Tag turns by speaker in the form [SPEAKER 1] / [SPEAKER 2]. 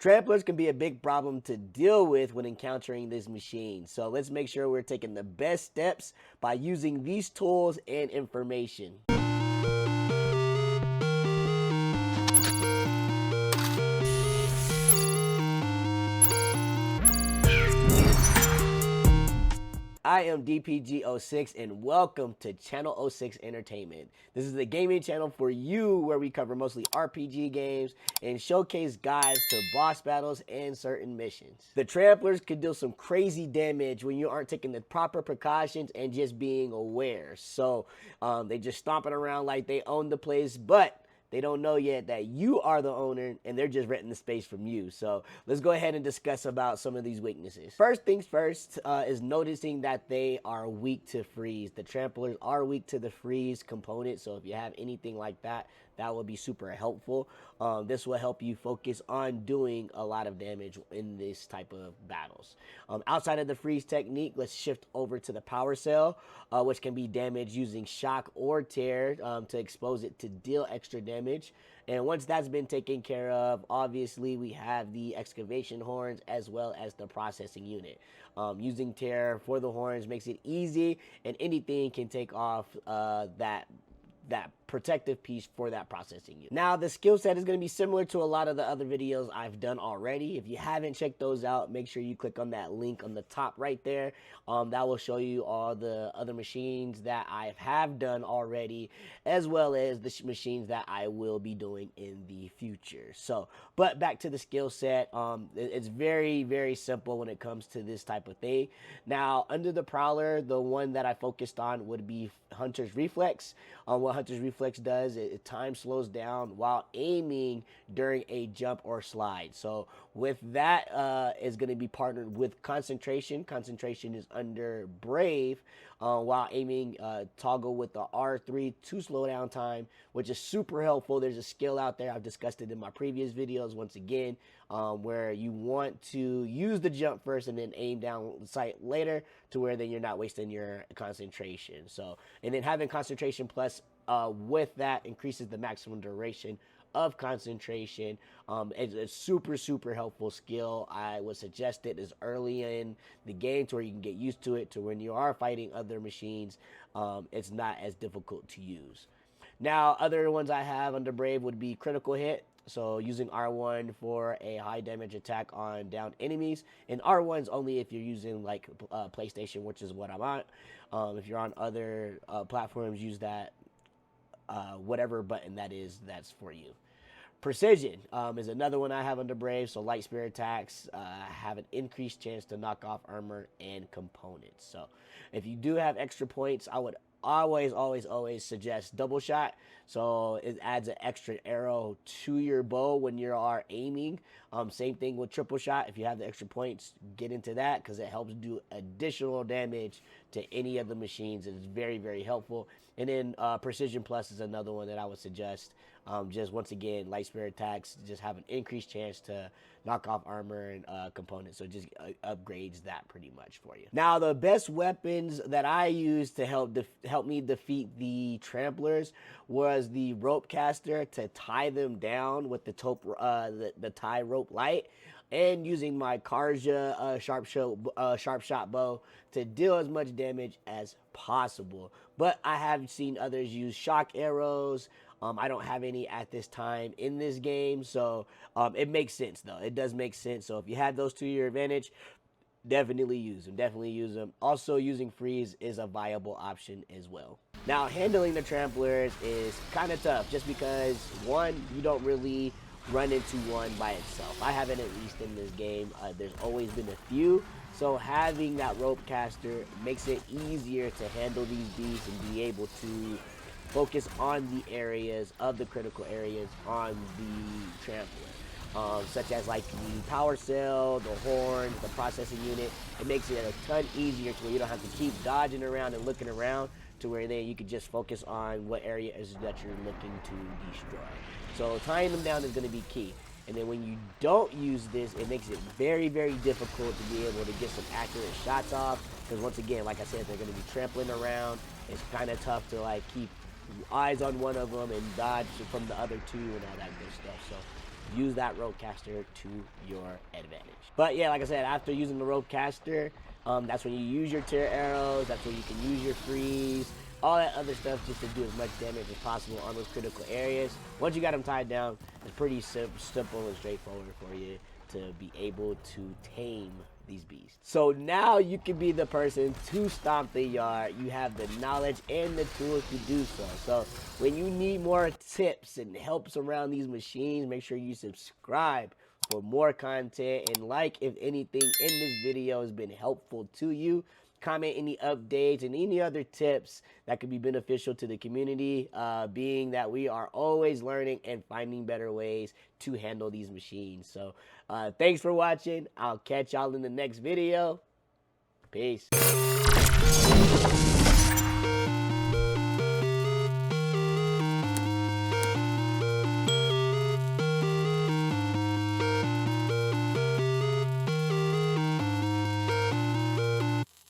[SPEAKER 1] Tramplers can be a big problem to deal with when encountering this machine, so let's make sure we're taking the best steps by using these tools and information. I am DPG06 and welcome to Channel 06 Entertainment. This is the gaming channel for you where we cover mostly RPG games and showcase guides to boss battles and certain missions. The Tramplers can deal some crazy damage when you aren't taking the proper precautions and just being aware. So they just stomping around like they own the place, but they don't know yet that you are the owner and they're just renting the space from you. So let's go ahead and discuss about some of these weaknesses. First things first is noticing that they are weak to freeze. The tramplers are weak to the freeze component. So if you have anything like that, that will be super helpful. This will help you focus on doing a lot of damage in this type of battles. Outside of the freeze technique, let's shift over to the power cell, which can be damaged using shock or tear to expose it to deal extra damage. And once that's been taken care of, obviously we have the excavation horns as well as the processing unit. Using tear for the horns makes it easy, and anything can take off that protective piece for that processing unit. Now, the skill set is going to be similar to a lot of the other videos I've done already. If you haven't checked those out, make sure you click on that link on the top right there. That will show you all the other machines that I have done already, as well as the machines that I will be doing in the future. So, but back to the skill set, it's very, very simple when it comes to this type of thing. Now, under the Prowler, the one that I focused on would be Hunter's Reflex. What Hunter's Reflex does, time slows down while aiming during a jump or slide. So with that, is going to be partnered with concentration. Concentration is under Brave. While aiming, toggle with the R3 to slow down time, which is super helpful. There's a skill out there, I've discussed it in my previous videos once again, where you want to use the jump first and then aim down sight later, to where then you're not wasting your concentration. So, and then having concentration plus with that increases the maximum duration of concentration. It's a super helpful skill. I would suggest it as early in the game to where you can get used to it, to when you are fighting other machines, it's not as difficult to use. Now, other ones I have under Brave would be critical hit. So using R1 for a high damage attack on downed enemies, and R1's only if you're using like PlayStation, which is what I'm on. If you're on other platforms, use that whatever button that's for you. Precision is another one I have under Brave. So light spear attacks have an increased chance to knock off armor and components. So if you do have extra points, I would always suggest double shot. So it adds an extra arrow to your bow when you are aiming. Same thing with triple shot. If you have the extra points, get into that, because it helps do additional damage to any of the machines. It's very helpful. And then Precision Plus is another one that I would suggest. Just once again, light spear attacks just have an increased chance to knock off armor and components. So it just upgrades that pretty much for you. Now, the best weapons that I used to help me defeat the Tramplers was the rope caster, to tie them down with the tie rope light, and using my Karja sharp shot bow to deal as much damage as possible. But I have seen others use shock arrows. I don't have any at this time in this game, so it makes sense though. It does make sense. So if you have those to your advantage, definitely use them. Also, using freeze is a viable option as well. Now, handling the tramplers is kind of tough, just because one, you don't really run into one by itself. I haven't, at least in this game. There's always been a few, so having that rope caster makes it easier to handle these beasts and be able to focus on the areas of the critical areas on the trampler, such as like the power cell, the horns, the processing unit. It makes it a ton easier to where you don't have to keep dodging around and looking around, to where then you can just focus on what area is that you're looking to destroy. So tying them down is going to be key. And then when you don't use this, it makes it very difficult to be able to get some accurate shots off, because once again, like I said, they're going to be trampling around. It's kind of tough to like keep eyes on one of them and dodge from the other two and all that good stuff. So use that rope caster to your advantage. But yeah, like I said, after using the rope caster, that's when you use your tear arrows. That's when you can use your freeze, all that other stuff, just to do as much damage as possible on those critical areas. Once you got them tied down, it's pretty simple and straightforward for you to be able to tame these beasts. So now you can be the person to stomp the yard. You have the knowledge and the tools to do so. So when you need more tips and helps around these machines, make sure you subscribe for more content, and like if anything in this video has been helpful to you. Comment any updates and any other tips that could be beneficial to the community, being that we are always learning and finding better ways to handle these machines. So thanks for watching. I'll catch y'all in the next video. Peace.